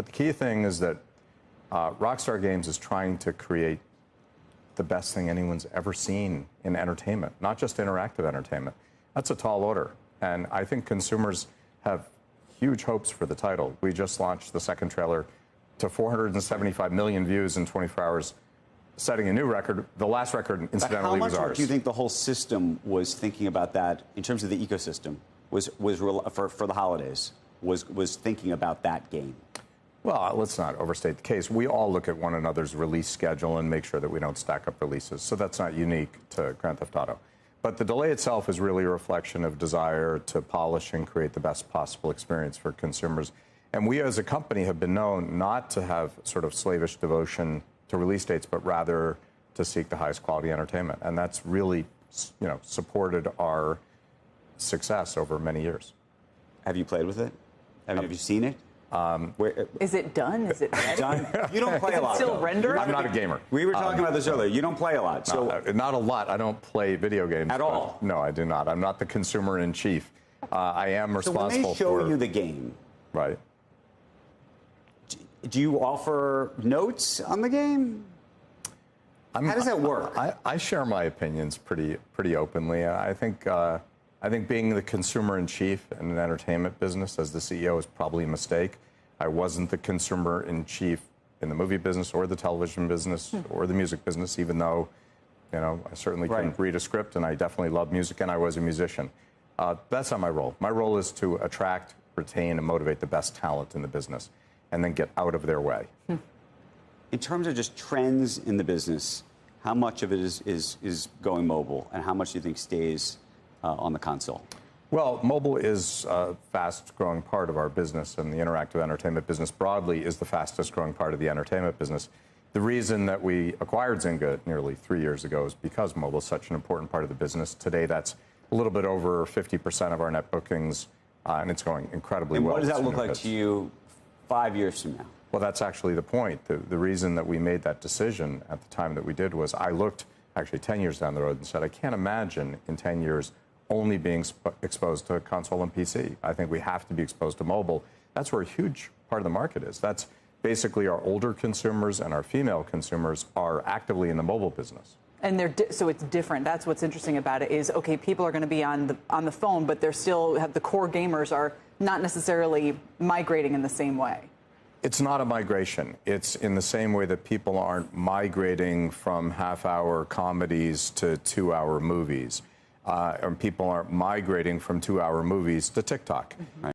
But the key thing is that Rockstar Games is trying to create the best thing anyone's ever seen in entertainment, not just interactive entertainment. That's a tall order. And I think consumers have huge hopes for the title. We just launched the second trailer to 475 million views in 24 hours, setting a new record. The last record, incidentally, was ours. How much do you think the whole system was thinking about that in terms of the ecosystem? Was for the holidays? Was thinking about that game? Well, let's not overstate the case. We all look at one another's release schedule and make sure that we don't stack up releases. So that's not unique to Grand Theft Auto. But the delay itself is really a reflection of desire to polish and create the best possible experience for consumers. And we as a company have been known not to have sort of slavish devotion to release dates, but rather to seek the highest quality entertainment. And that's really, supported our success over many years. Have you played with it? Have you seen it? Is it done? Is it ready? Done? You don't play a lot. Still rendered? I'm not a gamer. We were talking about this earlier. You don't play a lot. So not a lot. I don't play video games. At all? No, I do not. I'm not the consumer in chief. I am responsible for... So when they show you the game... Right. Do you offer notes on the game? How does that work? I share my opinions pretty openly. I think being the consumer in chief in an entertainment business as the CEO is probably a mistake. I wasn't the consumer in chief in the movie business or the television business or the music business, even though, I certainly can read a script and I definitely love music and I was a musician. That's not my role. My role is to attract, retain, and motivate the best talent in the business and then get out of their way. In terms of just trends in the business, how much of it is going mobile and how much do you think stays on the console? Well, mobile is a fast-growing part of our business, and the interactive entertainment business broadly is the fastest-growing part of the entertainment business. The reason that we acquired Zynga nearly 3 years ago is because mobile is such an important part of the business. Today, that's a little bit over 50% of our net bookings, and it's going incredibly well. And what does that look like to you 5 years from now? Well, that's actually the point. The reason that we made that decision at the time that we did was I looked actually 10 years down the road and said, I can't imagine in 10 years only being exposed to console and PC. I think we have to be exposed to mobile. That's where a huge part of the market is. That's basically our older consumers and our female consumers are actively in the mobile business. And so it's different. That's what's interesting about it is, okay, people are going to be on the phone, but they're still the core gamers are not necessarily migrating in the same way. It's not a migration. It's in the same way that people aren't migrating from half-hour comedies to 2-hour movies. And people aren't migrating from 2-hour movies to TikTok.